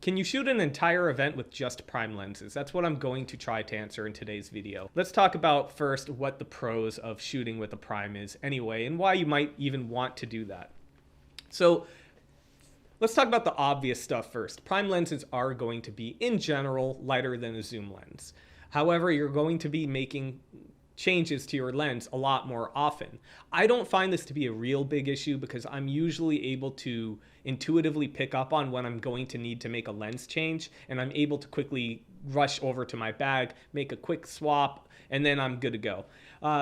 Can you shoot an entire event with just prime lenses? That's what I'm going to try to answer in today's video. Let's talk about first what the pros of shooting with a prime is anyway, and why you might even want to do that. So let's talk about the obvious stuff first. Prime lenses are going to be, in general, lighter than a zoom lens. However, you're going to be making changes to your lens a lot more often. I don't find this to be a real big issue because I'm usually able to intuitively pick up on when I'm going to need to make a lens change, and I'm able to quickly rush over to my bag, make a quick swap, and then I'm good to go.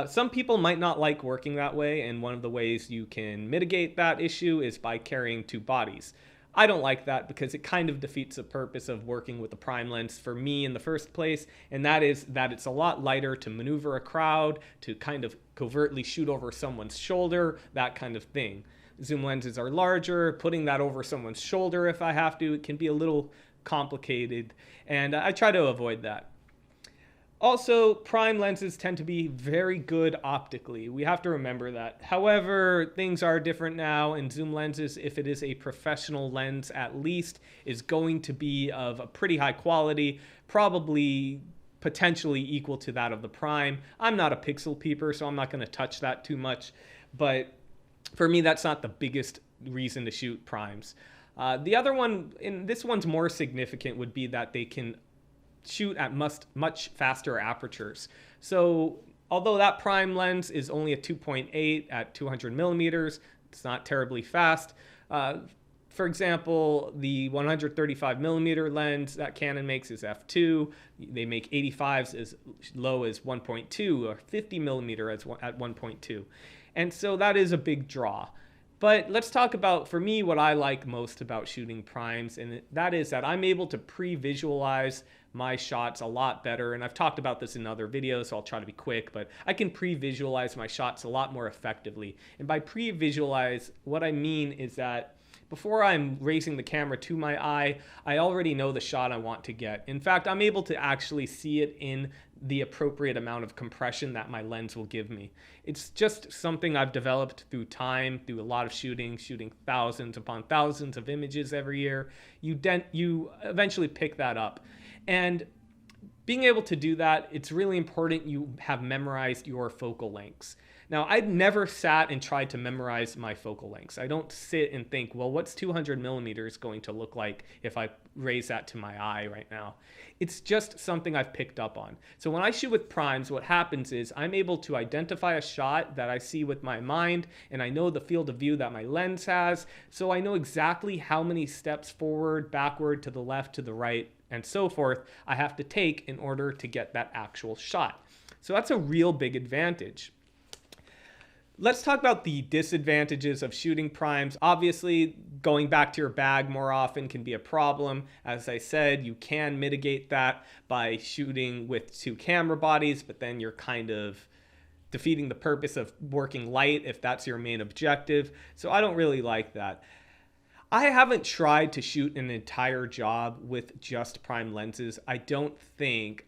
Some people might not like working that way, and one of the ways you can mitigate that issue is by carrying two bodies. I don't like that because it kind of defeats the purpose of working with a prime lens for me in the first place, and that is that it's a lot lighter to maneuver a crowd, to kind of covertly shoot over someone's shoulder, that kind of thing. Zoom lenses are larger. Putting that over someone's shoulder if I have to, it can be a little complicated, and I try to avoid that. Also, prime lenses tend to be very good optically. We have to remember that. However, things are different now, and zoom lenses, if it is a professional lens at least, is going to be of a pretty high quality, probably potentially equal to that of the prime. I'm not a pixel peeper, so I'm not going to touch that too much, but for me, that's not the biggest reason to shoot primes. The other one, and this one's more significant, would be that they can shoot at much faster apertures. So although that prime lens is only a 2.8 at 200 millimeters, it's not terribly fast. For example, the 135 millimeter lens that Canon makes is f2. They make 85s as low as 1.2 or 50 millimeter at 1.2. And so that is a big draw. But let's talk about, for me, what I like most about shooting primes, and that is that I'm able to pre-visualize my shots a lot better. And I've talked about this in other videos, so I'll try to be quick, but I can pre-visualize my shots a lot more effectively. And by pre-visualize, what I mean is that before I'm raising the camera to my eye, I already know the shot I want to get. In fact, I'm able to actually see it in the appropriate amount of compression that my lens will give me. It's just something I've developed through time, through a lot of shooting thousands upon thousands of images every year. You eventually pick that up. And being able to do that, it's really important you have memorized your focal lengths. Now, I've never sat and tried to memorize my focal lengths. I don't sit and think, well, what's 200 millimeters going to look like if I raise that to my eye right now? It's just something I've picked up on. So when I shoot with primes, what happens is I'm able to identify a shot that I see with my mind, and I know the field of view that my lens has. So I know exactly how many steps forward, backward, to the left, to the right, and so forth I have to take in order to get that actual shot. So that's a real big advantage. Let's talk about the disadvantages of shooting primes. Obviously, going back to your bag more often can be a problem. As I said, you can mitigate that by shooting with two camera bodies, but then you're kind of defeating the purpose of working light if that's your main objective. So I don't really like that. I haven't tried to shoot an entire job with just prime lenses. I don't think.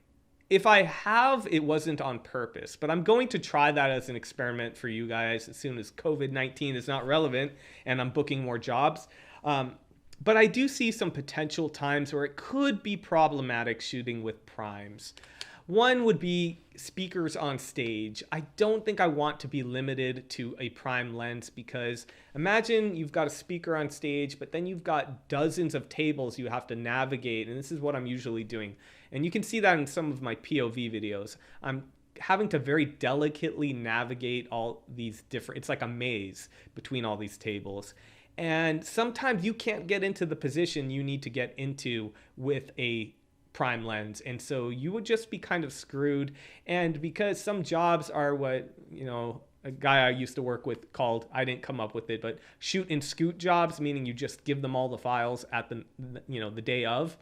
If I have, it wasn't on purpose, but I'm going to try that as an experiment for you guys as soon as COVID-19 is not relevant and I'm booking more jobs. But I do see some potential times where it could be problematic shooting with primes. One would be speakers on stage. I don't think I want to be limited to a prime lens because imagine you've got a speaker on stage, but then you've got dozens of tables you have to navigate, and this is what I'm usually doing. And you can see that in some of my POV videos. I'm having to very delicately navigate all these different, it's like a maze between all these tables. And sometimes you can't get into the position you need to get into with a prime lens, and so you would just be kind of screwed. And because some jobs are what, a guy I used to work with called, I didn't come up with it, but shoot and scoot jobs, meaning you just give them all the files at the day of.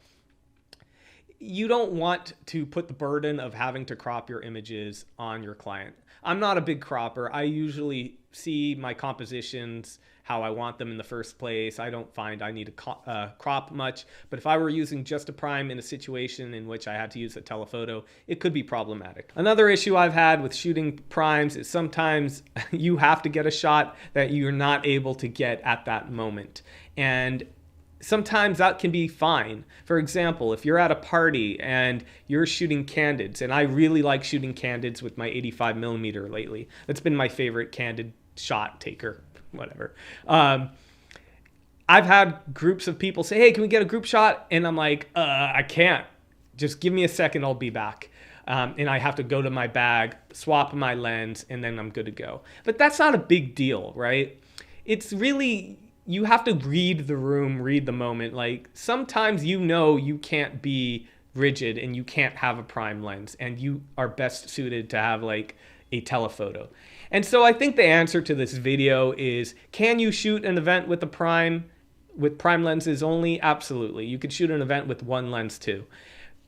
You don't want to put the burden of having to crop your images on your client. I'm not a big cropper. I usually see my compositions how I want them in the first place. I don't find I need to crop much, but if I were using just a prime in a situation in which I had to use a telephoto, it could be problematic. Another issue I've had with shooting primes is sometimes you have to get a shot that you're not able to get at that moment. And sometimes that can be fine. For example, if you're at a party and you're shooting candids, and I really like shooting candids with my 85 millimeter lately. That's been my favorite candid shot taker, whatever. I've had groups of people say, "Hey, can we get a group shot?" And I'm like, I can't. Just give me a second, I'll be back. And I have to go to my bag, swap my lens, and then I'm good to go. But that's not a big deal, right? It's really, you have to read the room, read the moment. Like sometimes you can't be rigid and you can't have a prime lens, and you are best suited to have like a telephoto. And so I think the answer to this video is, can you shoot an event with prime lenses only? Absolutely. You could shoot an event with one lens too.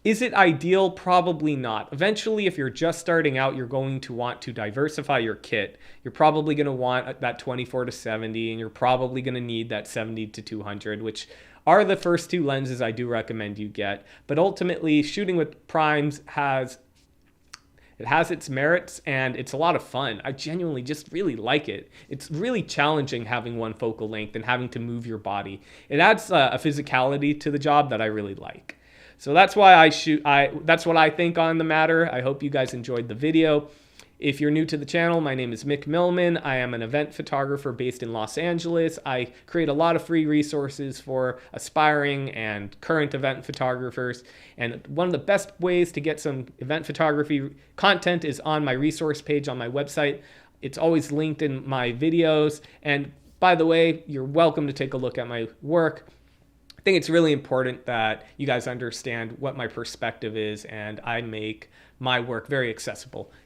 Is it ideal? Probably not. Eventually, if you're just starting out, you're going to want to diversify your kit. You're probably going to want that 24 to 70, and you're probably going to need that 70 to 200, which are the first two lenses I do recommend you get. But ultimately, shooting with primes has its merits, and it's a lot of fun. I genuinely just really like it. It's really challenging having one focal length and having to move your body. It adds a physicality to the job that I really like. So that's why I shoot. That's what I think on the matter. I hope you guys enjoyed the video. If you're new to the channel, my name is Mick Millman. I am an event photographer based in Los Angeles. I create a lot of free resources for aspiring and current event photographers. And one of the best ways to get some event photography content is on my resource page on my website. It's always linked in my videos. And by the way, you're welcome to take a look at my work. I think it's really important that you guys understand what my perspective is, and I make my work very accessible.